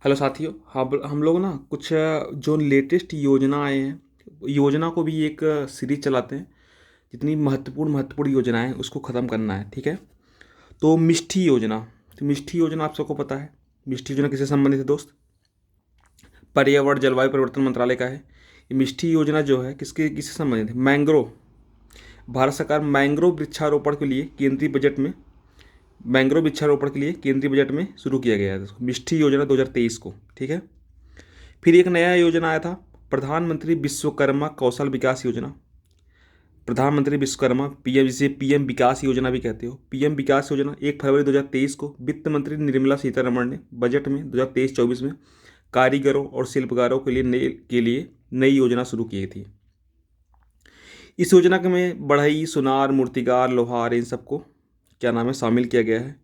Hello साथियों। हाँ, हम लोग ना कुछ जो लेटेस्ट योजना आए हैं, योजना को भी एक सीरीज चलाते हैं। जितनी महत्वपूर्ण महत्वपूर्ण योजनाएं हैं उसको ख़त्म करना है, ठीक है। तो मिष्टी योजना, तो मिष्टी योजना आप सबको पता है। मिष्टी योजना किससे संबंधित है दोस्त? पर्यावरण जलवायु परिवर्तन मंत्रालय का है। ये मिष्टी योजना जो है किससे संबंधित है? मैंग्रोव। भारत सरकार मैंग्रोव वृक्षारोपण के लिए केंद्रीय बजट में मैंग्रोव वृक्षारोपण के लिए केंद्रीय बजट में शुरू किया गया है मिष्टी योजना 2023 को, ठीक है। फिर एक नया योजना आया था, प्रधानमंत्री विश्वकर्मा कौशल विकास योजना। प्रधानमंत्री विश्वकर्मा पीएम, जिसे पीएम विकास योजना भी कहते हो, पीएम विकास योजना 1 फरवरी 2023 को वित्त मंत्री निर्मला सीतारमण ने बजट में 2023-24 में कारीगरों और शिल्पकारों के लिए नई योजना शुरू की थी। इस योजना के में बढ़ई, सुनार, मूर्तिकार, लोहार, इन सबको क्या नाम है शामिल किया गया है,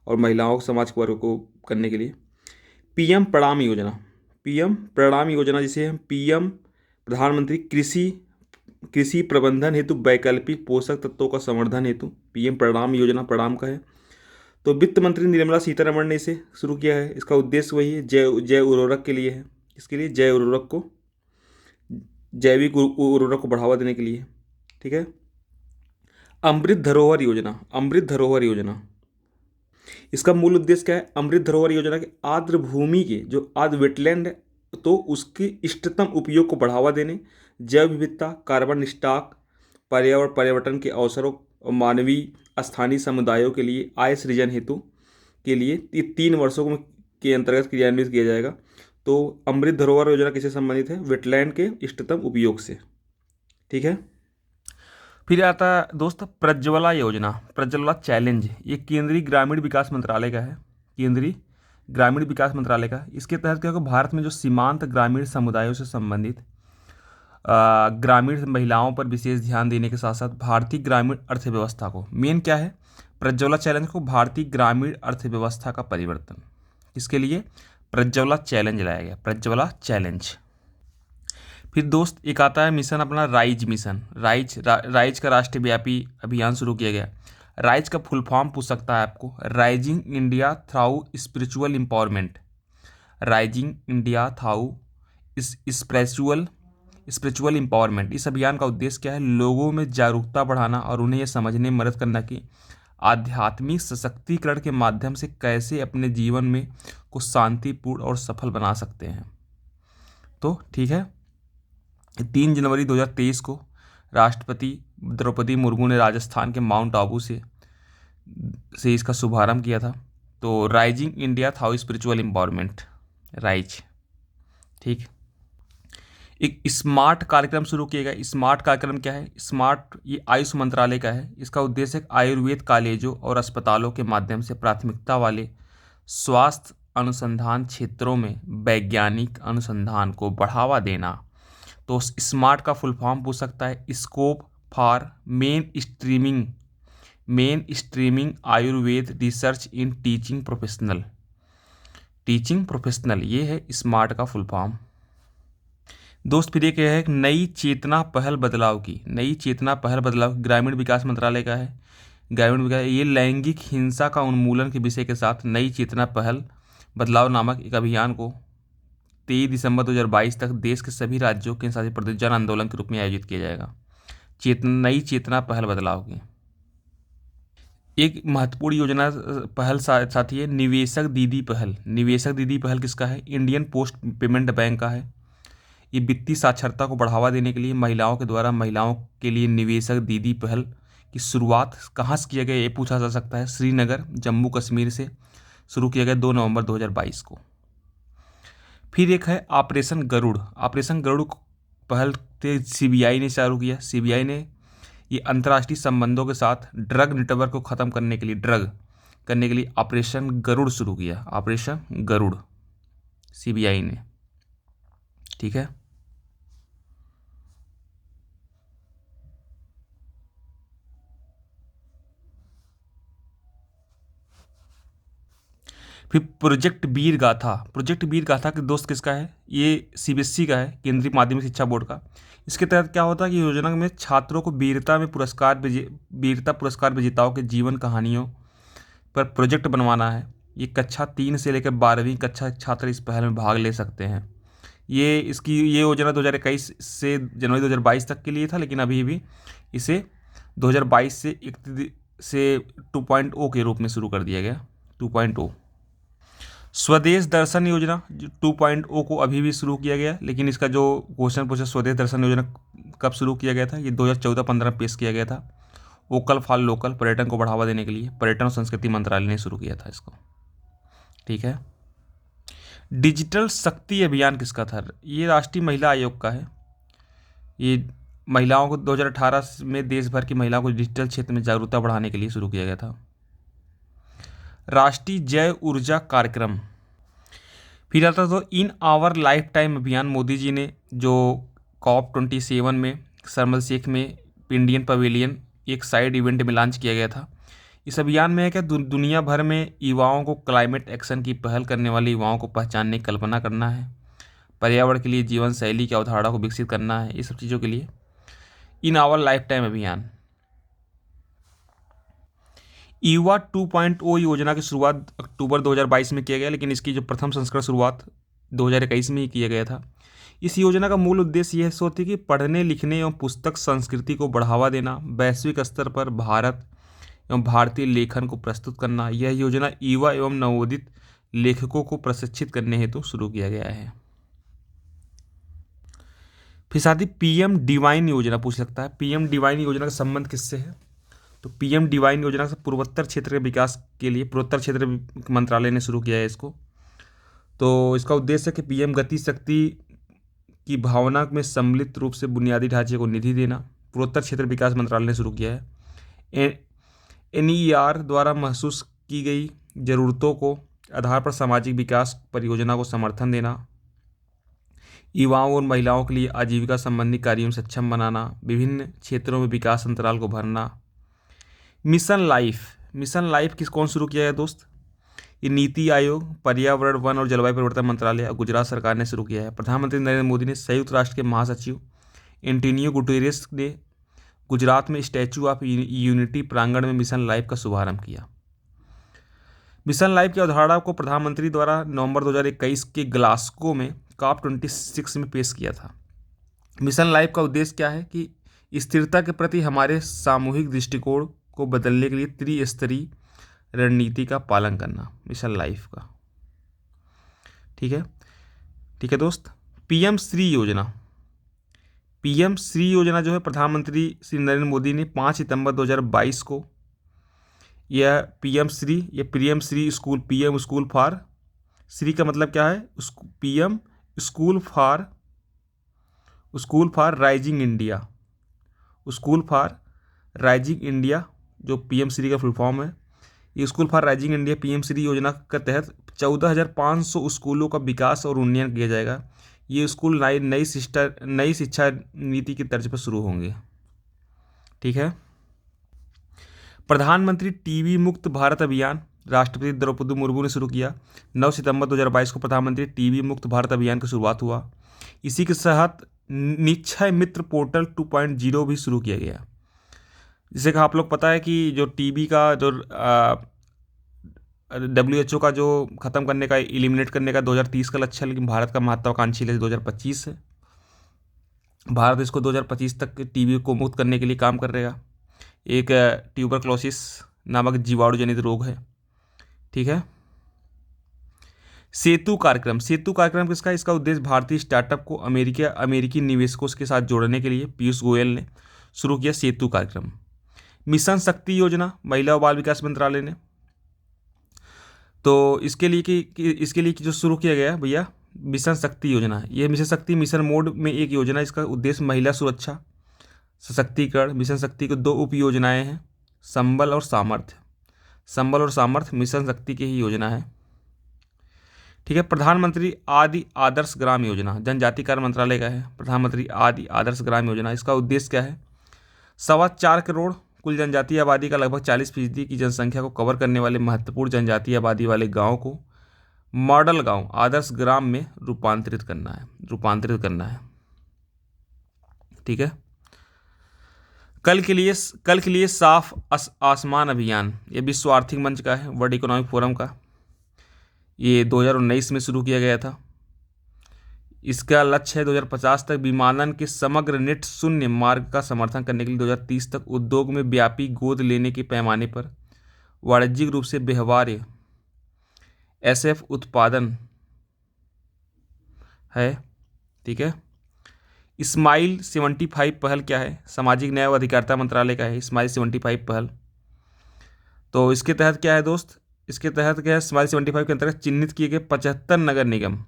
और महिलाओं समाज के वर्ग को करने के लिए पीएम प्रणाम योजना। पीएम प्रणाम योजना जिसे हम पीएम प्रधानमंत्री कृषि कृषि प्रबंधन हेतु वैकल्पिक पोषक तत्वों का संवर्धन हेतु पीएम प्रणाम योजना प्रणाम का है। तो वित्त मंत्री निर्मला सीतारमण ने इसे शुरू किया है। इसका उद्देश्य वही है, जैव जैव उर्वरक के लिए है। इसके लिए जैविक उर्वरक को बढ़ावा देने के लिए, ठीक है। अमृत धरोहर योजना, अमृत धरोहर योजना, इसका मूल उद्देश्य क्या है? अमृत धरोहर योजना के आर्द्र भूमि के जो आर्द्र वेटलैंड है, तो उसके इष्टतम उपयोग को बढ़ावा देने, जैव विविधता, कार्बन स्टॉक, पर्यावरण के अवसरों और मानवीय स्थानीय समुदायों के लिए आय सृजन हेतु के लिए ये 3 वर्षों के अंतर्गत क्रियान्वित किया जाएगा। तो अमृत धरोहर योजना किससे संबंधित है? वेटलैंड के इष्टतम उपयोग से, ठीक है। फिर आता है दोस्त प्रज्वला योजना, प्रज्वला चैलेंज। ये केंद्रीय ग्रामीण विकास मंत्रालय का है, केंद्रीय ग्रामीण विकास मंत्रालय का। इसके तहत क्या होगा, भारत में जो सीमांत ग्रामीण समुदायों से संबंधित ग्रामीण महिलाओं पर विशेष ध्यान देने के साथ साथ भारतीय ग्रामीण अर्थव्यवस्था को, मेन क्या है, प्रज्वला चैलेंज को भारतीय ग्रामीण अर्थव्यवस्था का परिवर्तन, इसके लिए प्रज्वला चैलेंज लाया गया, प्रज्वला चैलेंज। फिर दोस्त एक आता है मिशन अपना राइज मिशन, राइज का राष्ट्रव्यापी अभियान शुरू किया गया। राइज का फुल फॉर्म पूछ सकता है आपको, rising India through spiritual empowerment. Rising India through spiritual spiritual empowerment. इस अभियान का उद्देश्य क्या है? लोगों में जागरूकता बढ़ाना और उन्हें यह समझने में मदद करना कि आध्यात्मिक सशक्तिकरण के माध्यम से कैसे अपने जीवन में को शांतिपूर्ण और सफल बना सकते हैं। तो ठीक है, 3 जनवरी 2023 को राष्ट्रपति द्रौपदी मुर्मू ने राजस्थान के माउंट आबू से इसका शुभारंभ किया था। तो rising India through spiritual empowerment, rise, ठीक। एक स्मार्ट कार्यक्रम शुरू किया गया। स्मार्ट कार्यक्रम क्या है? स्मार्ट ये आयुष मंत्रालय का है। इसका उद्देश्य है आयुर्वेद कॉलेजों और अस्पतालों के माध्यम से प्राथमिकता वाले स्वास्थ्य अनुसंधान क्षेत्रों में वैज्ञानिक अनुसंधान को बढ़ावा देना। तो स्मार्ट का फुल फॉर्म पूछ सकता है, scope for main streaming Ayurveda research in teaching professional, ये है स्मार्ट का फुल फॉर्म। दोस्त फिर एक है नई चेतना पहल बदलाव की, नई चेतना पहल बदलाव ग्रामीण विकास मंत्रालय का है। ग्रामीण विकास ये लैंगिक हिंसा का उन्मूलन के विषय के साथ नई चेतना पहल बदलाव नामक एक अभियान को 23 दिसंबर 2022 तक देश के सभी राज्यों के साथ प्रदेश जन आंदोलन के रूप में आयोजित किया जाएगा। नई चेतना पहल बदलाव की एक महत्वपूर्ण योजना पहल साथी है निवेशक दीदी पहल। निवेशक दीदी पहल किसका है? इंडियन पोस्ट पेमेंट बैंक का है। ये वित्तीय साक्षरता को बढ़ावा देने के लिए महिलाओं के द्वारा महिलाओं के लिए निवेशक दीदी पहल की शुरुआत कहाँ से किया गया, ये पूछा जा सकता है। श्रीनगर, जम्मू कश्मीर से शुरू किया गया 2 नवंबर 2022 को। फिर एक है ऑपरेशन गरुड़। ऑपरेशन गरुड़ पहल सीबीआई ने चालू किया। सीबीआई ने ये अंतर्राष्ट्रीय संबंधों के साथ ड्रग नेटवर्क को ख़त्म करने के लिए ऑपरेशन गरुड़ शुरू किया। ऑपरेशन गरुड़ सीबीआई ने, ठीक है। फिर प्रोजेक्ट वीर गाथा। प्रोजेक्ट वीर गाथा के दोस्त किसका है? ये सीबीएसई का है, केंद्रीय माध्यमिक शिक्षा बोर्ड का। इसके तहत क्या होता है कि योजना में छात्रों को वीरता पुरस्कार विजेताओं के जीवन कहानियों पर प्रोजेक्ट बनवाना है। ये कक्षा 3 से लेकर 12वीं कक्षा छात्र इस पहल में भाग ले सकते हैं। ये योजना 2021 से जनवरी 2022 तक के लिए था, लेकिन अभी भी इसे 2022 से 2.0 के रूप में शुरू कर दिया गया। 2.0 स्वदेश दर्शन योजना 2.0 को अभी भी शुरू किया गया, लेकिन इसका जो क्वेश्चन पूछा स्वदेश दर्शन योजना कब शुरू किया गया था, ये 2014-15 में पेश किया गया था। वोकल फॉर लोकल, पर्यटन को बढ़ावा देने के लिए पर्यटन और संस्कृति मंत्रालय ने शुरू किया था इसको। ठीक है। डिजिटल शक्ति अभियान किसका था? ये राष्ट्रीय महिला आयोग का है। ये महिलाओं को 2018 में देश भर की महिलाओं को डिजिटल क्षेत्र में जागरूकता बढ़ाने के लिए शुरू किया गया था। राष्ट्रीय जैव ऊर्जा कार्यक्रम, फिर आता तो इन आवर लाइफ टाइम अभियान। मोदी जी ने जो COP27 में शर्म शेख में इंडियन पवेलियन एक साइड इवेंट में लॉन्च किया गया था। इस अभियान में है क्या, दुनिया भर में युवाओं को क्लाइमेट एक्शन की पहल करने वाले युवाओं को पहचानने की कल्पना करना है, पर्यावरण के लिए जीवन शैली की अवधारणा को विकसित करना है, ये सब चीज़ों के लिए इन आवर लाइफ टाइम अभियान। युवा 2.0 योजना की शुरुआत अक्टूबर 2022 में किया गया, लेकिन इसकी जो प्रथम संस्करण शुरुआत 2021 में ही किया गया था। इस योजना का मूल उद्देश्य यह होती कि पढ़ने लिखने एवं पुस्तक संस्कृति को बढ़ावा देना, वैश्विक स्तर पर भारत एवं भारतीय लेखन को प्रस्तुत करना। यह योजना युवा एवं नवोदित लेखकों को प्रशिक्षित करने हेतु शुरू किया गया है। फिर साथ ही PM डिवाइन योजना पूछ सकता है। PM डिवाइन योजना का संबंध किससे है? तो PM डिवाइन योजना से पूर्वोत्तर क्षेत्र के विकास के लिए पूर्वोत्तर क्षेत्र मंत्रालय ने शुरू किया है इसको। तो इसका उद्देश्य है कि PM गति शक्ति की भावना में सम्मिलित रूप से बुनियादी ढांचे को निधि देना। पूर्वोत्तर क्षेत्र विकास मंत्रालय ने शुरू किया है। NER द्वारा महसूस की गई जरूरतों को आधार पर सामाजिक विकास परियोजना को समर्थन देना, युवाओं और महिलाओं के लिए आजीविका संबंधी कार्यों में सक्षम बनाना, विभिन्न क्षेत्रों में विकास अंतराल को भरना। मिशन लाइफ किस कौन शुरू किया है दोस्त? ये नीति आयोग, पर्यावरण वन और जलवायु परिवर्तन मंत्रालय और गुजरात सरकार ने शुरू किया है। प्रधानमंत्री नरेंद्र मोदी ने संयुक्त राष्ट्र के महासचिव एंटोनियो गुटेरेस ने गुजरात में स्टैचू ऑफ यूनिटी प्रांगण में मिशन लाइफ का शुभारंभ किया। मिशन लाइफ की अवधारणा को प्रधानमंत्री द्वारा नवंबर 2021 के ग्लासगो में COP26 में पेश किया था। मिशन लाइफ का उद्देश्य क्या है कि स्थिरता के प्रति हमारे सामूहिक दृष्टिकोण को बदलने के लिए त्रिस्तरीय रणनीति का पालन करना, मिशन लाइफ का। ठीक है दोस्त। PM श्री योजना जो है प्रधानमंत्री श्री नरेंद्र मोदी ने 5 सितंबर 2022 को यह PM Shri school, PM school for, Shri का मतलब क्या है, PM school for rising India, जो PM श्री का फुल फॉर्म है। ये school for rising India PM Shri योजना के तहत 14,500 स्कूलों का विकास और उन्नयन किया जाएगा। ये स्कूल नई शिक्षा नीति की तर्ज पर शुरू होंगे। ठीक है। प्रधानमंत्री टीबी मुक्त भारत अभियान राष्ट्रपति द्रौपदी मुर्मू ने शुरू किया। 9 सितंबर 2022 को प्रधानमंत्री टीबी मुक्त भारत अभियान की शुरुआत हुआ। इसी के तहत निक्षय मित्र पोर्टल 2.0 भी शुरू किया गया। जैसे कि आप लोग पता है कि जो टीबी का जो WHO का जो ख़त्म करने का, एलिमिनेट करने का 2030 का लक्ष्य है, लेकिन भारत का महत्वाकांक्षी लक्ष्य 2025 है। भारत इसको 2025 तक टीबी को मुक्त करने के लिए काम कर रहेगा। एक ट्यूबरक्लोसिस नामक जीवाणु जनित रोग है। ठीक है। सेतु कार्यक्रम किसका? इसका उद्देश्य भारतीय स्टार्टअप को अमेरिकी निवेशकों के साथ जोड़ने के लिए पीयूष गोयल ने शुरू किया सेतु कार्यक्रम। मिशन शक्ति योजना महिला और बाल विकास मंत्रालय ने, तो इसके लिए जो शुरू किया गया भैया मिशन शक्ति योजना है। ये मिशन शक्ति मिशन मोड में एक योजना है। इसका उद्देश्य महिला सुरक्षा सशक्तिकरण। मिशन शक्ति को 2 उप योजनाएं हैं, संबल और सामर्थ्य मिशन शक्ति की ही योजना है। ठीक है। प्रधानमंत्री आदि आदर्श ग्राम योजना जनजाति कार्य मंत्रालय का है। प्रधानमंत्री आदि आदर्श ग्राम योजना, इसका उद्देश्य क्या है? 4.25 करोड़ कुल जनजातीय आबादी का लगभग 40% की जनसंख्या को कवर करने वाले महत्वपूर्ण जनजातीय आबादी वाले गाँव को मॉडल गांव आदर्श ग्राम में रूपांतरित करना है। ठीक है। कल के लिए साफ आसमान अभियान, ये विश्व आर्थिक मंच का है, वर्ल्ड इकोनॉमिक फोरम का। ये 2019 में शुरू किया गया था। इसका लक्ष्य है 2050 तक विमानन के समग्र नेट शून्य मार्ग का समर्थन करने के लिए 2030 तक उद्योग में व्यापी गोद लेने के पैमाने पर वाणिज्यिक रूप से व्यवहार्य एसएफ उत्पादन है। ठीक है। स्माइल 75 पहल क्या है? सामाजिक न्याय व अधिकारिता मंत्रालय का है स्माइल 75 पहल। तो इसके तहत क्या है दोस्त? इसके तहत क्या है? स्माइल 75 के अंतर्गत चिन्हित किए गए 75 नगर निगम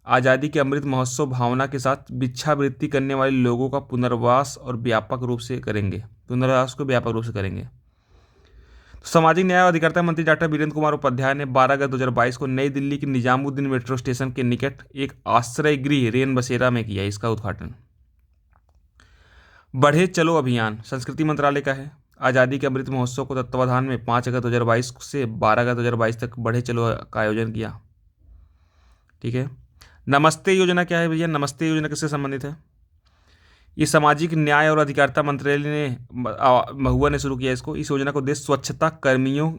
आज़ादी के अमृत महोत्सव भावना के साथ भिक्षावृत्ति करने वाले लोगों का पुनर्वास और व्यापक रूप से करेंगे। पुनर्वास को व्यापक रूप से करेंगे। तो सामाजिक न्याय और अधिकारिता मंत्री डॉक्टर वीरेंद्र कुमार उपाध्याय ने 12 अगस्त 2022 को नई दिल्ली के निजामुद्दीन मेट्रो स्टेशन के निकट एक आश्रय गृह रेन बसेरा में किया इसका उद्घाटन। बढ़े चलो अभियान संस्कृति मंत्रालय का है। आज़ादी के अमृत महोत्सव को तत्वावधान में 5 अगस्त 2022 से 12 अगस्त 2022 तक बढ़े चलो का आयोजन किया। ठीक है। नमस्ते योजना क्या है भैया? नमस्ते योजना किससे संबंधित है? ये सामाजिक न्याय और अधिकारिता मंत्रालय ने महुआ ने शुरू किया इसको। इस योजना का उद्देश्य स्वच्छता कर्मियों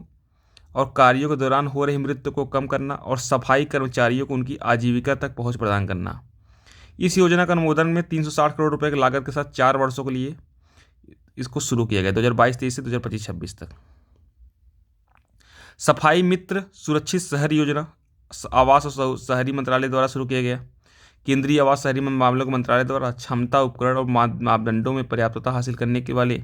और कार्यों के दौरान हो रही मृत्यु को कम करना और सफाई कर्मचारियों को उनकी आजीविका तक पहुंच प्रदान करना। इस योजना का अनुमोदन में 360 करोड़ रुपए की लागत के साथ 4 वर्षों के लिए इसको शुरू किया गया 2022-23 से 2025-26 तक। सफाई मित्र सुरक्षित शहर योजना आवास और शहरी मंत्रालय द्वारा शुरू किया गया। केंद्रीय आवास शहरी मामलों के मंत्रालय द्वारा क्षमता उपकरण और मापदंडों में पर्याप्तता हासिल करने के वाले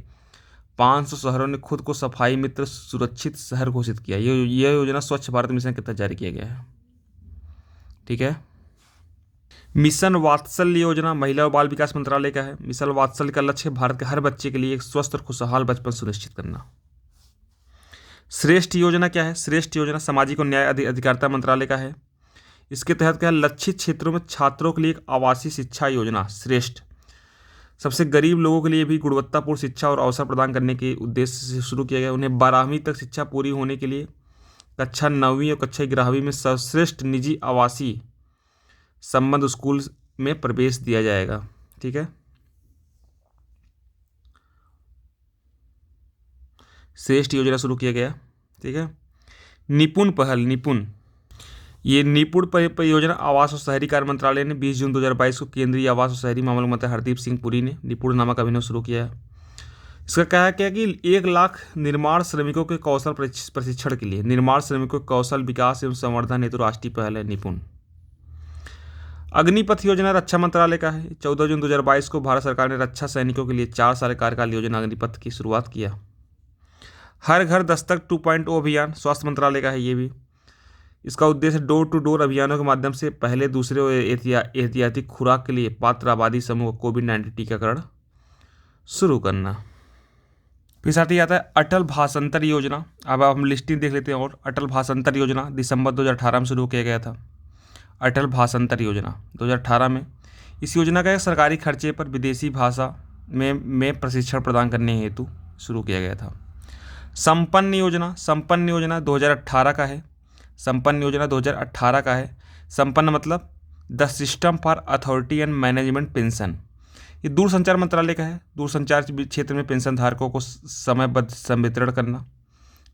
500 शहरों ने खुद को सफाई मित्र सुरक्षित शहर घोषित किया। यह योजना स्वच्छ भारत मिशन के तहत जारी किया गया है। ठीक है। मिशन वात्सल्य योजना महिला और बाल विकास मंत्रालय का है। मिशन वात्सल्य का लक्ष्य भारत के हर बच्चे के लिए एक स्वस्थ और खुशहाल बचपन सुनिश्चित करना। श्रेष्ठ योजना क्या है? श्रेष्ठ योजना सामाजिक और न्याय अधिकारिता मंत्रालय का है। इसके तहत क्या है? लक्षित क्षेत्रों में छात्रों के लिए एक आवासीय शिक्षा योजना श्रेष्ठ सबसे गरीब लोगों के लिए भी गुणवत्तापूर्ण शिक्षा और अवसर प्रदान करने के उद्देश्य से शुरू किया गया। उन्हें 12वीं तक शिक्षा पूरी होने के लिए कक्षा 9वीं और कक्षा 11वीं में सर्वश्रेष्ठ निजी आवासीय संबंध स्कूल में प्रवेश दिया जाएगा। ठीक है। श्रेष्ठ योजना शुरू किया गया। ठीक है। निपुण पहल निपुण ये निपुण परियोजना आवास और शहरी कार्य मंत्रालय ने 20 जून 2022 को केंद्रीय आवास और शहरी मामलों मंत्री हरदीप सिंह पुरी ने निपुण नामक अभियान शुरू किया है। इसका क्या है कि 1 लाख निर्माण श्रमिकों के कौशल प्रशिक्षण के लिए निर्माण श्रमिकों के कौशल विकास एवं संवर्धन हेतु राष्ट्रीय पहल है निपुण। अग्निपथ योजना रक्षा मंत्रालय का है। 14 जून 2022 को भारत सरकार ने रक्षा सैनिकों के लिए 4 साल कार्यकाल योजना अग्निपथ की शुरुआत किया। हर घर दस्तक 2.0 अभियान स्वास्थ्य मंत्रालय का है ये भी। इसका उद्देश्य डोर टू डोर अभियानों के माध्यम से पहले दूसरे और एहतियाती खुराक के लिए पात्र आबादी समूह को कोविड-19 टीकाकरण शुरू करना। फिर साथ ही आता है अटल भाषांतर योजना। अब हम लिस्टिंग देख लेते हैं। और अटल भाषांतर योजना दिसंबर 2018 में शुरू किया गया था। अटल भाषांतर योजना 2018 में इस योजना का सरकारी खर्चे पर विदेशी भाषा में प्रशिक्षण प्रदान करने हेतु शुरू किया गया था। संपन्न योजना 2018 का है। संपन्न योजना 2018 का है। संपन्न मतलब the system for authority and management pension. ये दूरसंचार मंत्रालय का है। दूरसंचार क्षेत्र में पेंशन धारकों को समयबद्ध संवितरण करना।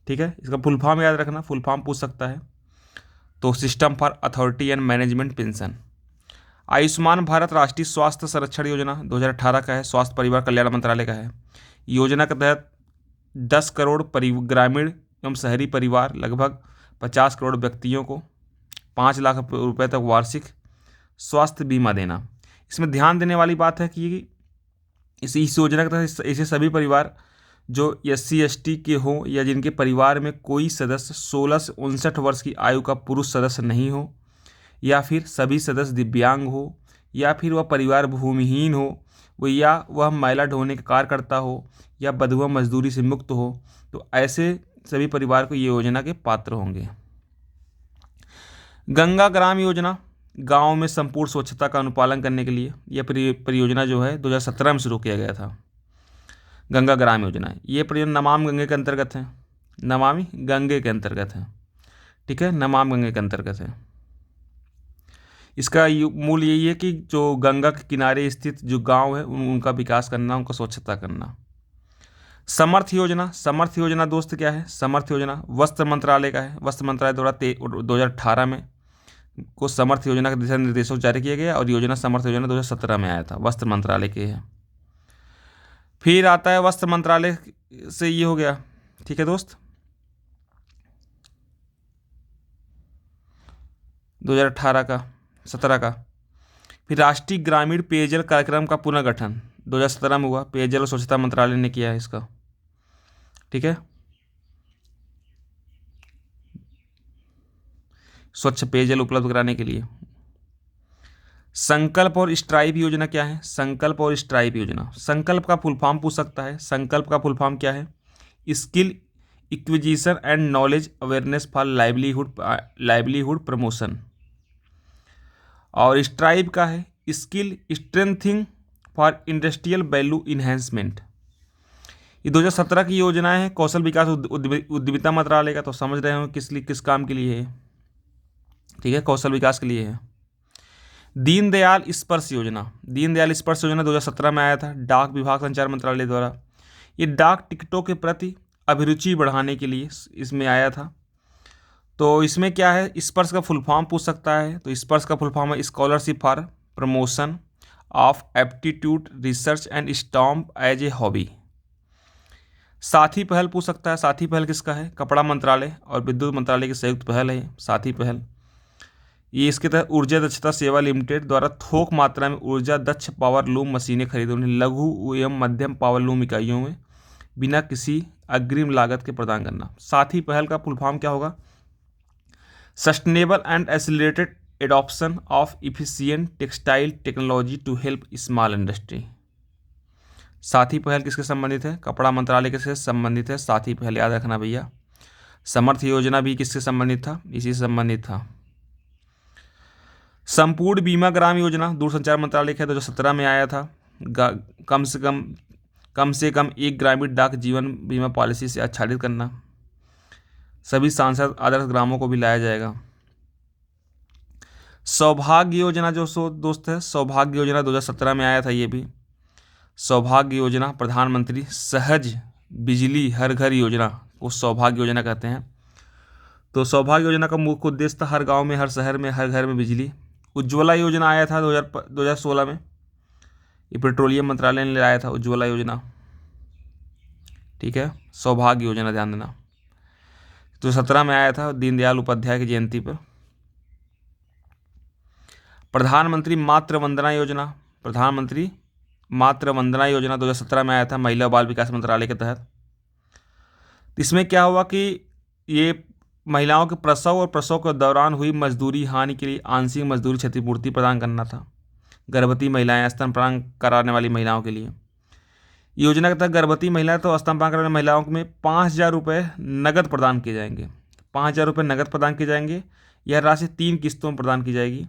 ठीक है। इसका फुल फॉर्म याद रखना, फुल फॉर्म पूछ सकता है। तो system for authority and management pension. Ayushman Bharat राष्ट्रीय स्वास्थ्य संरक्षण योजना 2018 का है। स्वास्थ्य परिवार कल्याण मंत्रालय का है। योजना के तहत 10 करोड़ ग्रामीण एवं शहरी परिवार लगभग 50 करोड़ व्यक्तियों को 5 लाख रुपए तक वार्षिक स्वास्थ्य बीमा देना। इसमें ध्यान देने वाली बात है कि इस योजना के तहत ऐसे सभी परिवार जो SC ST के हों या जिनके परिवार में कोई सदस्य 16 से 59 वर्ष की आयु का पुरुष सदस्य नहीं हो, या फिर सभी सदस्य दिव्यांग हो, या फिर वह परिवार भूमिहीन हो, या वह महिला ढोने का कार्य करता हो, या बंधुआ मजदूरी से मुक्त हो, तो ऐसे सभी परिवार को ये योजना के पात्र होंगे। गंगा ग्राम योजना गांव में संपूर्ण स्वच्छता का अनुपालन करने के लिए यह परियोजना जो है 2017 में शुरू किया गया था। गंगा ग्राम योजना ये परियोजना नमामि गंगे के अंतर्गत है। नमामि गंगे के अंतर्गत है। ठीक है। नमामि गंगे के अंतर्गत है। इसका मूल यही है कि जो गंगा के किनारे स्थित जो गांव है उनका विकास करना, उनका स्वच्छता करना। समर्थ योजना दोस्त क्या है? समर्थ योजना वस्त्र मंत्रालय का है। वस्त्र मंत्रालय द्वारा 2018 में को समर्थ योजना के दिशा निर्देशों जारी किया गया और योजना समर्थ योजना 2017 में आया था, वस्त्र मंत्रालय के है। फिर आता है वस्त्र मंत्रालय से ये हो गया, ठीक है दोस्त, 2018 का 17 का। फिर राष्ट्रीय ग्रामीण पेयजल कार्यक्रम का पुनर्गठन 2017 में हुआ, पेयजल और स्वच्छता मंत्रालय ने किया है इसका, ठीक है। स्वच्छ पेयजल उपलब्ध कराने के लिए। संकल्प और स्ट्राइप योजना क्या है? संकल्प और स्ट्राइप योजना, संकल्प का फुल फॉर्म पूछ सकता है। संकल्प का फुल फॉर्म क्या है? Skill acquisition and knowledge awareness for livelihood promotion. और स्ट्राइप का है skill strengthening for industrial value enhancement. ये 2017 की योजनाएं हैं, कौशल विकास उद्यमिता मंत्रालय का, तो समझ रहे हो किस काम के लिए है, ठीक है, कौशल विकास के लिए है। दीनदयाल स्पर्श योजना, दीनदयाल स्पर्श योजना 2017 में आया था, डाक विभाग संचार मंत्रालय द्वारा। ये डाक टिकटों के प्रति अभिरुचि बढ़ाने के लिए इसमें आया था। तो इसमें क्या है, स्पर्श का फुल फॉर्म पूछ सकता है, तो स्पर्श का फुल फॉर्म है scholarship for promotion of aptitude research and स्टॉम्प एज ए हॉबी। साथी पहल पूछ सकता है, साथी पहल किसका है? कपड़ा मंत्रालय और विद्युत मंत्रालय की संयुक्त पहल है साथी पहल। ये इसके तहत ऊर्जा दक्षता सेवा लिमिटेड द्वारा थोक मात्रा में ऊर्जा दक्ष पावर लूम मशीनें खरीदे उन्हें लघु एवं मध्यम पावर लूम इकाइयों में बिना किसी अग्रिम लागत के प्रदान करना। साथी पहल का फुल फॉर्म क्या होगा? Sustainable and accelerated adoption of efficient textile technology to help small industry. Saathi पहल किसके संबंधित है? कपड़ा मंत्रालय के से संबंधित है साथी पहल, याद रखना भैया। समर्थ योजना भी किससे संबंधित था? इसी से संबंधित था। संपूर्ण बीमा ग्राम योजना दूरसंचार मंत्रालय के 2017 में आया था। कम से कम एक ग्रामीण डाक जीवन बीमा पॉलिसी से आच्छादित करना। सभी सांसद आदर्श ग्रामों को भी लाया जाएगा। सौभाग्य योजना जो दोस्त है, सौभाग्य योजना 2017 में आया था। ये भी सौभाग्य योजना प्रधानमंत्री सहज बिजली हर घर योजना को सौभाग्य योजना कहते हैं। तो सौभाग्य योजना का मुख्य उद्देश्य था हर गांव में, हर शहर में, हर घर में बिजली। उज्ज्वला योजना आया था 2016 में, ये पेट्रोलियम मंत्रालय ने लाया था उज्ज्वला योजना, ठीक है। सौभाग्य योजना ध्यान देना, तो 17 में आया था दीनदयाल उपाध्याय की जयंती पर। प्रधानमंत्री मातृ वंदना योजना, प्रधानमंत्री मातृ वंदना योजना 2017 में आया था महिला बाल विकास मंत्रालय के तहत। इसमें क्या हुआ कि ये महिलाओं के प्रसव और प्रसव के दौरान हुई मजदूरी हानि के लिए आंशिक मजदूरी क्षतिपूर्ति प्रदान करना था। गर्भवती महिलाएं, स्तनपान कराने वाली महिलाओं के लिए योजना के तहत गर्भवती महिलाएं तो स्तनपान कराने वाली महिलाओं में 5,000 रुपये नगद प्रदान किए जाएंगे। 5,000 रुपये नगद प्रदान किए जाएंगे। यह राशि 3 किस्तों में प्रदान की जाएगी।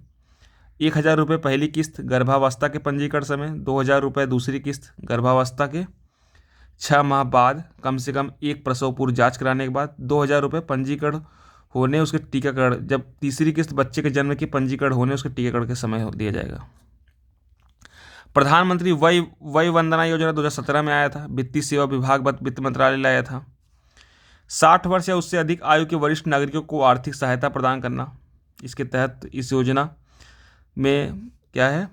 1,000 रुपये पहली किस्त गर्भावस्था के पंजीकरण समय, 2,000 रुपये दूसरी किस्त गर्भावस्था के 6 माह बाद कम से कम एक प्रसव पूर्व जांच कराने के बाद, 2,000 रुपये पंजीकरण होने उसके टीकाकरण, जब तीसरी किस्त बच्चे के जन्म के पंजीकरण होने उसके टीकाकरण के समय दिया जाएगा। प्रधानमंत्री वय वंदना योजना 2017 में आया था, वित्तीय सेवा विभाग वित्त मंत्रालय लाया था। 60 वर्ष या उससे अधिक आयु के वरिष्ठ नागरिकों को आर्थिक सहायता प्रदान करना, इसके तहत इस योजना में क्या है,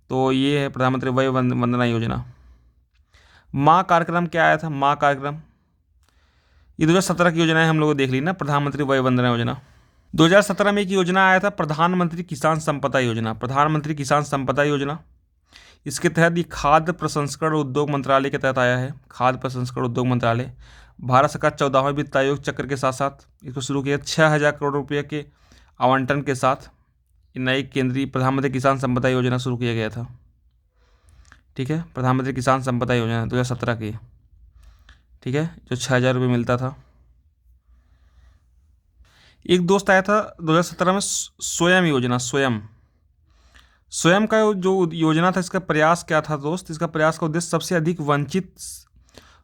तो ये है प्रधानमंत्री वय वंदना योजना। माँ कार्यक्रम क्या आया था? माँ कार्यक्रम ये 2017 की योजना है, हम लोग देख ली ना, प्रधानमंत्री वय वंदना योजना। 2017 में एक योजना आया था प्रधानमंत्री किसान संपदा योजना, प्रधानमंत्री किसान संपदा योजना। इसके तहत ये खाद्य प्रसंस्करण उद्योग मंत्रालय के तहत आया है। खाद्य प्रसंस्करण उद्योग मंत्रालय भारत सरकार 14वें वित्त आयोग चक्र के साथ साथ इसको शुरू किया। 6,000 करोड़ रुपये के आवंटन के साथ नई केंद्रीय प्रधानमंत्री किसान संपदा योजना शुरू किया गया था, ठीक है। प्रधानमंत्री किसान संपदा योजना 2017 की, ठीक है, जो 6,000 रुपये मिलता था। एक दोस्त आया था 2017 में स्वयं योजना। स्वयं का जो योजना था, इसका प्रयास क्या था दोस्त? इसका प्रयास का उद्देश्य सबसे अधिक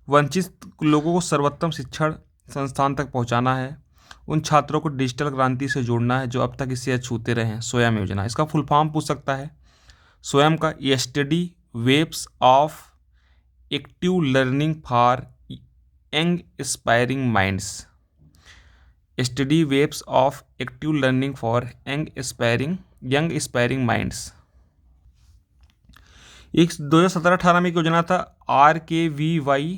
वंचित लोगों को सर्वोत्तम शिक्षण संस्थान तक पहुंचाना है। उन छात्रों को डिजिटल क्रांति से जोड़ना है जो अब तक इससे छूते रहे हैं। स्वयं योजना, इसका फुल फॉर्म पूछ सकता है स्वयं का, study webs of active learning for young aspiring minds, study webs of active learning for young aspiring minds. एक 2017-18 में एक योजना था RKVY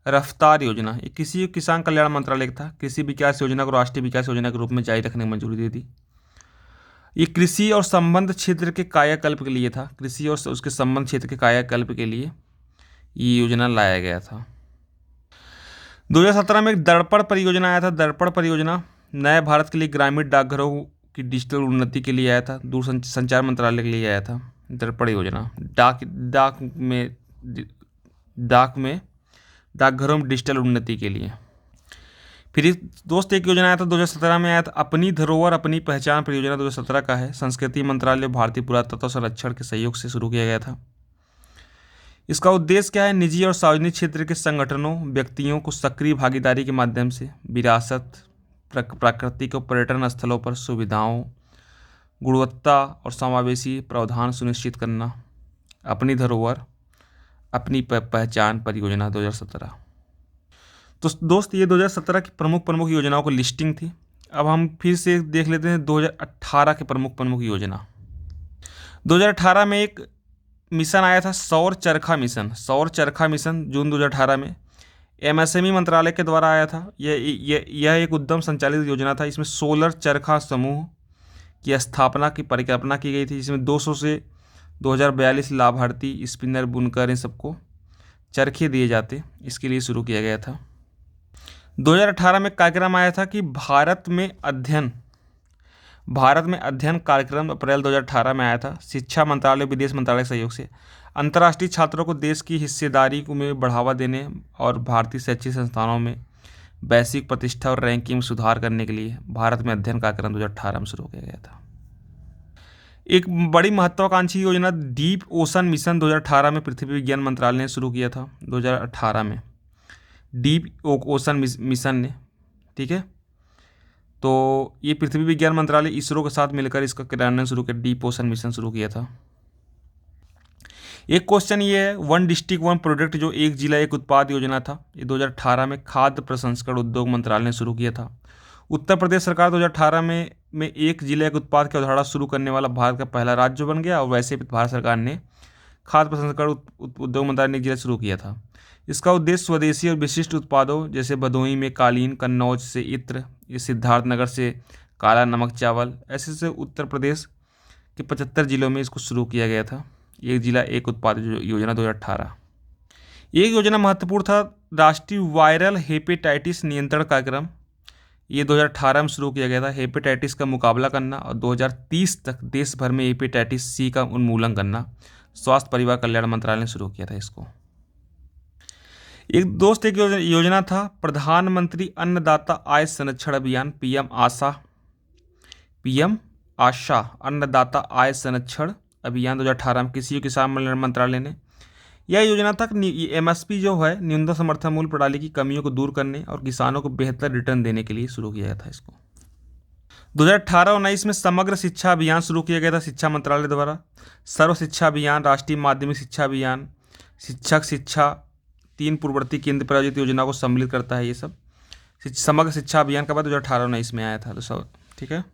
रफ्तार योजना। ये किसी किसान कल्याण मंत्रालय का था। कृषि विकास योजना को राष्ट्रीय विकास योजना के रूप में जारी रखने की मंजूरी दे दी। ये कृषि और संबंध क्षेत्र के कायाकल्प के लिए था। कृषि और उसके संबंध क्षेत्र के कायाकल्प के लिए ये योजना लाया गया था। 2017 में एक दर्पण परियोजना आया था। दर्पण परियोजना नए भारत के लिए ग्रामीण डाकघरों की डिजिटल उन्नति के लिए आया था। दूरसंचार मंत्रालय के लिए आया था दर्पण योजना। डाकघरों में डिजिटल उन्नति के लिए। फिर दोस्त एक योजना आया था 2017 में आया था, अपनी धरोहर अपनी पहचान परियोजना 2017 का है। संस्कृति मंत्रालय भारतीय पुरातत्व संरक्षण के सहयोग से शुरू किया गया था। इसका उद्देश्य क्या है? निजी और सार्वजनिक क्षेत्र के संगठनों व्यक्तियों को सक्रिय भागीदारी के माध्यम से विरासत, प्राकृतिक और पर्यटन स्थलों पर सुविधाओं, गुणवत्ता और समावेशी प्रावधान सुनिश्चित करना। अपनी धरोहर अपनी पहचान परियोजना 2017। तो दोस्त ये 2017 की प्रमुख योजनाओं की लिस्टिंग थी। अब हम फिर से देख लेते हैं 2018 के प्रमुख योजना। 2018 में एक मिशन आया था सौर चरखा मिशन जून 2018 में MSME मंत्रालय के द्वारा आया था। यह एक उद्यम संचालित योजना था। इसमें सोलर चरखा समूह की स्थापना की परिकल्पना की गई थी, जिसमें 200 से 2042 लाभार्थी स्पिनर बुनकर इन सबको चरखे दिए जाते, इसके लिए शुरू किया गया था। 2018 में कार्यक्रम आया था कि भारत में अध्ययन कार्यक्रम अप्रैल 2018 में आया था। शिक्षा मंत्रालय विदेश मंत्रालय के सहयोग से अंतर्राष्ट्रीय छात्रों को देश की हिस्सेदारी में बढ़ावा देने और भारतीय शैक्षिक संस्थानों में वैश्विक प्रतिष्ठा और रैंकिंग में सुधार करने के लिए भारत में अध्ययन कार्यक्रम 2018 में शुरू किया गया था। एक बड़ी महत्वाकांक्षी योजना डीप ओशन मिशन 2018 में पृथ्वी विज्ञान मंत्रालय ने शुरू किया था। 2018 में डीप ओशन मिशन ने, ठीक है, तो ये पृथ्वी विज्ञान मंत्रालय इसरो के साथ मिलकर इसका क्रियान्वयन शुरू किया, डीप ओशन मिशन शुरू किया था। एक क्वेश्चन ये है, वन डिस्ट्रिक्ट वन प्रोडक्ट जो एक जिला एक उत्पाद योजना था, ये 2018 में खाद्य प्रसंस्करण उद्योग मंत्रालय ने शुरू किया था। उत्तर प्रदेश सरकार 2018 में एक जिला एक उत्पाद की अवधारणा शुरू करने वाला भारत का पहला राज्य बन गया। और वैसे भी भारत सरकार ने खाद्य प्रसंस्करण उद्योग मंत्रालय ने एक जिला शुरू किया था। इसका उद्देश्य स्वदेशी और विशिष्ट उत्पादों जैसे भदोही में कालीन, कन्नौज से इत्र, सिद्धार्थनगर से काला नमक चावल, ऐसे से उत्तर प्रदेश के 75 जिलों में इसको शुरू किया गया था। एक जिला एक उत्पाद योजना 2018। एक योजना महत्वपूर्ण था राष्ट्रीय वायरल हेपेटाइटिस नियंत्रण कार्यक्रम, ये 2018 में शुरू किया गया था। हेपेटाइटिस का मुकाबला करना और 2030 तक देश भर में हेपेटाइटिस C का उन्मूलन करना स्वास्थ्य परिवार कल्याण मंत्रालय ने शुरू किया था इसको। एक योजना था प्रधानमंत्री अन्नदाता आय संरक्षण अभियान, PM आशा अन्नदाता आय संरक्षण अभियान 2018 में कृषि और किसान कल्याण मंत्रालय ने। यह योजना था MSP जो है न्यूनतम समर्थन मूल्य प्रणाली की कमियों को दूर करने और किसानों को बेहतर रिटर्न देने के लिए शुरू किया गया था इसको। 2018-19 में समग्र शिक्षा अभियान शुरू किया गया था शिक्षा मंत्रालय द्वारा। सर्व शिक्षा अभियान, राष्ट्रीय माध्यमिक शिक्षा अभियान, शिक्षक शिक्षा, 3 पूर्ववर्ती केंद्र प्रायोजित योजनाओं को सम्मिलित करता है ये सब। समग्र शिक्षा अभियान का बाद 2018-19 में आया था, तो सब ठीक है।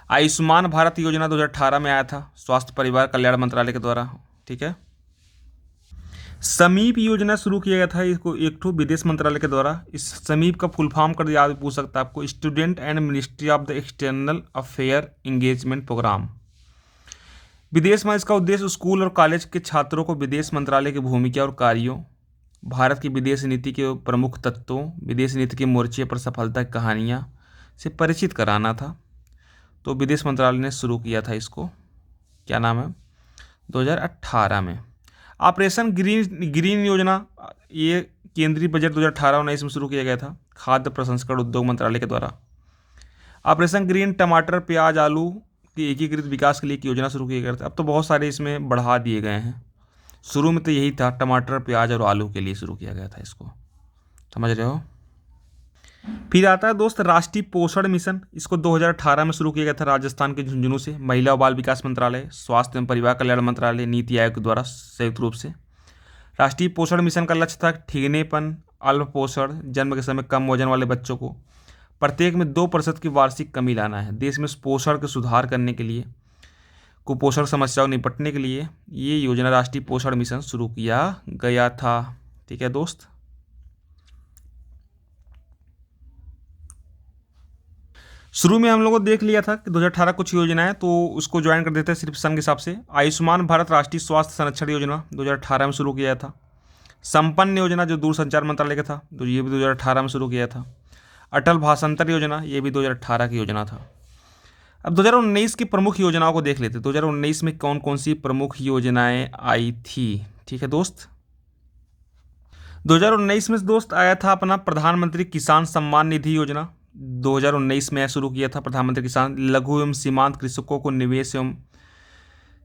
आयुष्मान भारत योजना 2018 में आया था स्वास्थ्य परिवार कल्याण मंत्रालय के द्वारा, ठीक है। समीप योजना शुरू किया गया था इसको एक ठो विदेश मंत्रालय के द्वारा। इस समीप का फुल फॉर्म कर याद पूछ सकता है आपको, student and ministry of the external affair engagement programme. विदेश में इसका उद्देश्य स्कूल और कॉलेज के छात्रों को विदेश मंत्रालय की भूमिका और कार्यों, भारत की विदेश नीति के प्रमुख तत्वों, विदेश नीति के मोर्चे पर सफलता की कहानियाँ से परिचित कराना था। तो विदेश मंत्रालय ने शुरू किया था इसको, क्या नाम है, 2018 में। ऑपरेशन ग्रीन योजना, ये केंद्रीय बजट 2018-19 में शुरू किया गया था खाद्य प्रसंस्करण उद्योग मंत्रालय के द्वारा। ऑपरेशन ग्रीन टमाटर, प्याज, आलू के एकीकृत विकास के लिए एक योजना शुरू किया गया था। अब तो बहुत सारे इसमें बढ़ा दिए गए हैं। शुरू में तो यही था, टमाटर, प्याज और आलू के लिए शुरू किया गया था इसको, समझ रहे हो। फिर आता है दोस्त राष्ट्रीय पोषण मिशन। इसको 2018 में शुरू किया गया था राजस्थान के झुंझुनू से। महिला और बाल विकास मंत्रालय, स्वास्थ्य एवं परिवार कल्याण मंत्रालय, नीति आयोग द्वारा संयुक्त रूप से। राष्ट्रीय पोषण मिशन का लक्ष्य था ठिगनेपन अल्प पोषण, जन्म के समय कम वजन वाले बच्चों को प्रत्येक में 2% की वार्षिक कमी लाना है। देश में पोषण के सुधार करने के लिए, कुपोषण समस्याओं निपटने के लिए ये योजना राष्ट्रीय पोषण मिशन शुरू किया गया था। ठीक है दोस्त। शुरू में हम लोगों को देख लिया था कि 2018 कुछ योजनाएं, तो उसको ज्वाइन कर देते हैं सिर्फ सन के हिसाब से। आयुष्मान भारत राष्ट्रीय स्वास्थ्य संरक्षण योजना 2018 में शुरू किया था। संपन्न योजना जो दूरसंचार मंत्रालय का था, तो ये भी 2018 में शुरू किया था। अटल भाषांतर योजना, ये भी 2018 की योजना था। अब 2019 की प्रमुख योजनाओं को देख लेते हैं। 2019 में कौन कौन सी प्रमुख योजनाएं आई थी। ठीक है दोस्त। 2019 में दोस्त आया था अपना प्रधानमंत्री किसान सम्मान निधि योजना। 2019 में शुरू किया था प्रधानमंत्री किसान। लघु एवं सीमांत कृषकों को निवेश एवं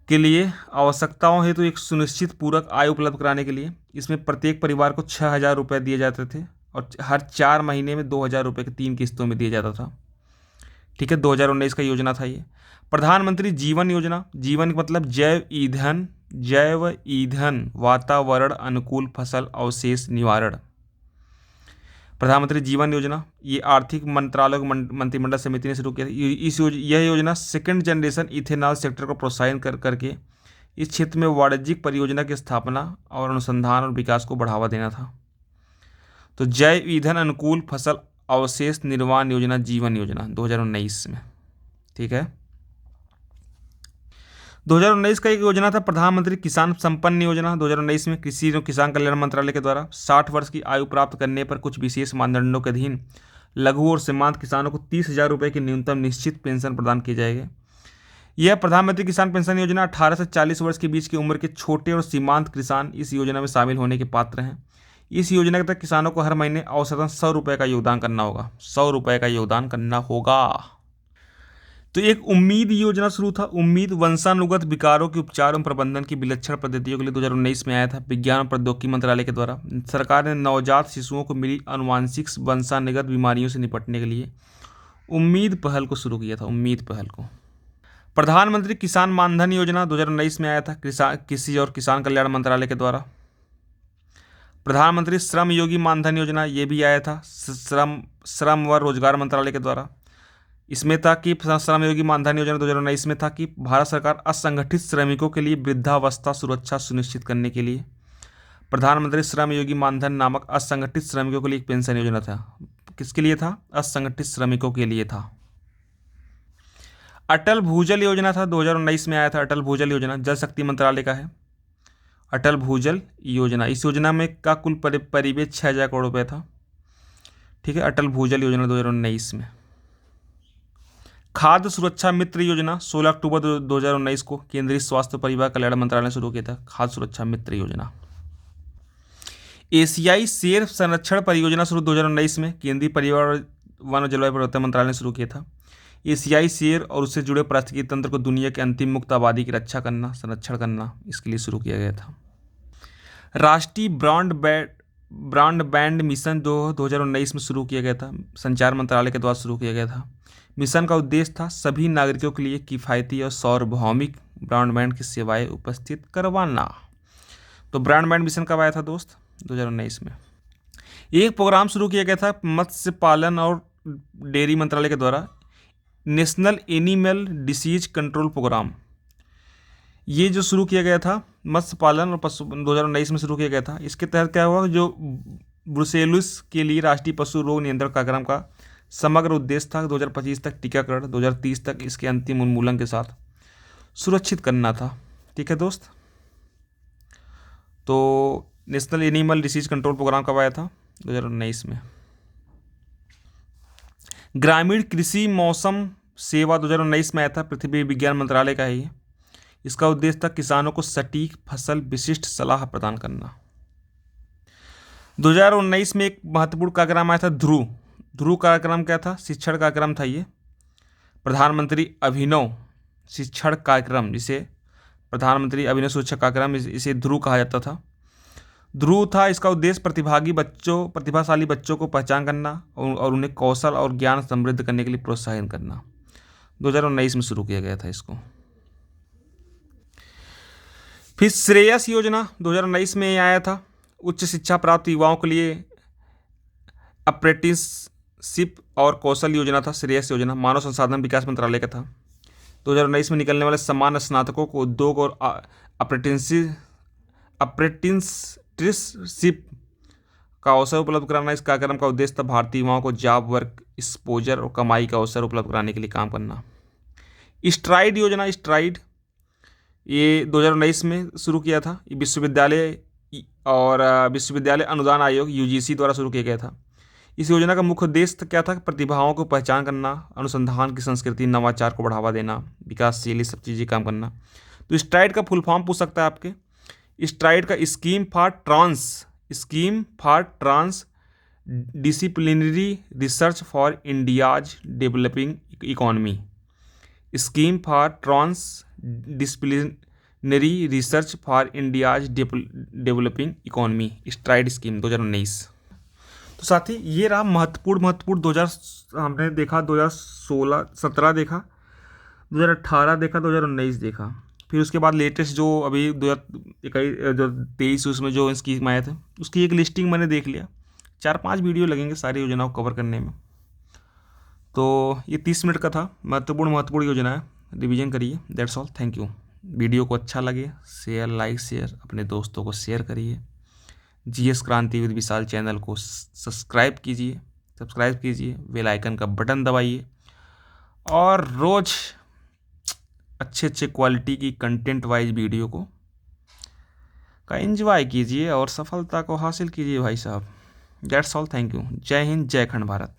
के लिए आवश्यकताओं हेतु एक सुनिश्चित पूरक आय उपलब्ध कराने के लिए इसमें प्रत्येक परिवार को 6,000 रुपये दिए जाते थे और हर 4 महीने में 2,000 रुपये की 3 किस्तों में दिया जाता था। ठीक है, 2019 का योजना था ये। प्रधानमंत्री जीवन योजना, जीवन का मतलब जैव ईंधन वातावरण अनुकूल फसल अवशेष निवारण। प्रधानमंत्री जीवन योजना ये आर्थिक मंत्रालय मंत्रिमंडल समिति ने शुरू किया। यह योजना सेकंड जनरेशन इथेनॉल सेक्टर को प्रोत्साहन करके इस क्षेत्र में वाणिज्यिक परियोजना की स्थापना और अनुसंधान और विकास को बढ़ावा देना था। तो जैव ईंधन अनुकूल फसल अवशेष निर्वाण योजना, जीवन योजना 2019 में। ठीक है। 2019 का एक योजना था प्रधानमंत्री किसान संपन्न योजना। 2019 में कृषि एवं किसान कल्याण मंत्रालय के द्वारा 60 वर्ष की आयु प्राप्त करने पर कुछ विशेष मानदंडों के अधीन लघु और सीमांत किसानों को 30,000 रुपये की न्यूनतम निश्चित पेंशन प्रदान की जाएगी। यह प्रधानमंत्री किसान पेंशन योजना 18 से 40 वर्ष के बीच की उम्र के छोटे और सीमांत किसान इस योजना में शामिल होने के पात्र हैं। इस योजना के तहत किसानों को हर महीने औसतन 100 रुपये का योगदान करना होगा। 100 रुपये का योगदान करना होगा। तो एक उम्मीद योजना शुरू था। उम्मीद वंशानुगत विकारों के उपचार एवं प्रबंधन की विलक्षण पद्धतियों के लिए 2019 में आया था। विज्ञान और प्रौद्योगिकी मंत्रालय के द्वारा सरकार ने नवजात शिशुओं को मिली अनुवांशिक वंशानुगत बीमारियों से निपटने के लिए उम्मीद पहल को शुरू किया था। उम्मीद पहल को। प्रधानमंत्री किसान मानधन योजना 2019 में आया था कृषि और किसान कल्याण मंत्रालय के द्वारा। प्रधानमंत्री श्रम योगी मानधन योजना ये भी आया था श्रम व रोजगार मंत्रालय के द्वारा। इसमें था कि श्रम योगी मानधन योजना 2019 में था कि भारत सरकार असंगठित श्रमिकों के लिए वृद्धावस्था सुरक्षा सुनिश्चित करने के लिए प्रधानमंत्री श्रम योगी मानधन नामक असंगठित श्रमिकों के लिए एक पेंशन योजना था। किसके लिए था? असंगठित श्रमिकों के लिए था। अटल भूजल योजना था, 2019 में आया था। अटल भूजल योजना जल शक्ति मंत्रालय का है। अटल भूजल योजना, इस योजना में का कुल परिवेश 6,000 करोड़ रुपये था। ठीक है, अटल भूजल योजना 2019 में। खाद्य सुरक्षा मित्र योजना 16 अक्टूबर 2019 को केंद्रीय स्वास्थ्य परिवार कल्याण मंत्रालय ने शुरू किया था। खाद्य सुरक्षा मित्र योजना। एशियाई शेर संरक्षण परियोजना शुरू 2019 में केंद्रीय परिवार वन और जलवायु परिवर्तन मंत्रालय ने शुरू किया था। एशियाई शेर और उससे जुड़े पारिस्थितिकी तंत्र को दुनिया के अंतिम मुक्त आबादी की रक्षा करना, संरक्षण करना, इसके लिए शुरू किया गया था। राष्ट्रीय ब्रॉडबैंड मिशन 2019 में शुरू किया गया था। संचार मंत्रालय के द्वारा शुरू किया गया था। मिशन का उद्देश्य था सभी नागरिकों के लिए किफ़ायती और सार्वभौमिक ब्रॉडबैंड की सेवाएं उपस्थित करवाना। तो ब्रॉडबैंड मिशन कब आया था दोस्त? 2019 में। एक प्रोग्राम शुरू किया गया था मत्स्य पालन और डेयरी मंत्रालय के द्वारा, national animal disease control programme. ये जो शुरू किया गया था मत्स्य पालन और पशु 2019 में शुरू किया गया था। इसके तहत क्या हुआ, जो ब्रुसेलोसिस के लिए राष्ट्रीय पशु रोग नियंत्रण कार्यक्रम का समग्र उद्देश्य था 2025 तक टीकाकरण, 2030 तक इसके अंतिम उन्मूलन के साथ सुरक्षित करना था। ठीक है दोस्त। तो national animal disease control programme कब आया था? 2019 में। ग्रामीण कृषि मौसम सेवा 2019 में आया था। पृथ्वी विज्ञान मंत्रालय का है ये। इसका उद्देश्य था किसानों को सटीक फसल विशिष्ट सलाह प्रदान करना। 2019 में एक महत्वपूर्ण कार्यक्रम आया था ध्रुव। ध्रुव कार्यक्रम क्या था? शिक्षण कार्यक्रम था ये। प्रधानमंत्री अभिनव शिक्षण कार्यक्रम, जिसे प्रधानमंत्री अभिनव शिक्षण कार्यक्रम, इसे ध्रुव कहा जाता था। ध्रुव था, इसका उद्देश्य प्रतिभाशाली बच्चों को पहचान करना और उन्हें कौशल और ज्ञान समृद्ध करने के लिए प्रोत्साहन करना। 2019 में शुरू किया गया था इसको। फिर श्रेयस योजना 2019 में आया था। उच्च शिक्षा प्राप्त युवाओं के लिए अप्रेंटिसशिप और कौशल योजना था, श्रेयस योजना मानव संसाधन विकास मंत्रालय का था। 2019 में निकलने वाले समान स्नातकों को उद्योग और अप्रेंटिसशिप का अवसर उपलब्ध कराना इस कार्यक्रम का उद्देश्य था। भारतीय युवाओं को जॉब, वर्क एक्सपोजर और कमाई का अवसर उपलब्ध कराने के लिए काम करना। स्ट्राइड योजना, स्ट्राइड ये 2019 में शुरू किया था। ये विश्वविद्यालय अनुदान आयोग यूजीसी द्वारा शुरू किया गया था। इस योजना का मुख्य उद्देश्य क्या था? प्रतिभाओं को पहचान करना, अनुसंधान की संस्कृति, नवाचार को बढ़ावा देना, विकासशील, ये सब चीज़ें काम करना। तो स्ट्राइड का फुल फॉर्म पूछ सकता है आपके। स्ट्राइड का scheme for transdisciplinary research for India's developing economy. Scheme for transdisciplinary research for India's developing economy, stride scheme 2019। तो साथी ये रहा महत्वपूर्ण 2000 हमने देखा, 2016-17 देखा, 2018 देखा, 2019 देखा। फिर उसके बाद लेटेस्ट जो अभी 2023 उसमें जो स्कीम आए थे उसकी एक लिस्टिंग मैंने देख लिया। 4-5 वीडियो लगेंगे सारी योजनाओं को कवर करने में। तो ये 30 मिनट का था। महत्वपूर्ण योजना है, रिवीजन करिए। That's all, thank you. Video को अच्छा लगे शेयर अपने दोस्तों को शेयर करिए। जीएस क्रांति विद विशाल चैनल को सब्सक्राइब कीजिए, बेल आइकन का बटन दबाइए और रोज़ अच्छे क्वालिटी की कंटेंट वाइज वीडियो को एंजॉय कीजिए और सफलता को हासिल कीजिए भाई साहब। That's all, thank you. जय हिंद, जय खंड भारत।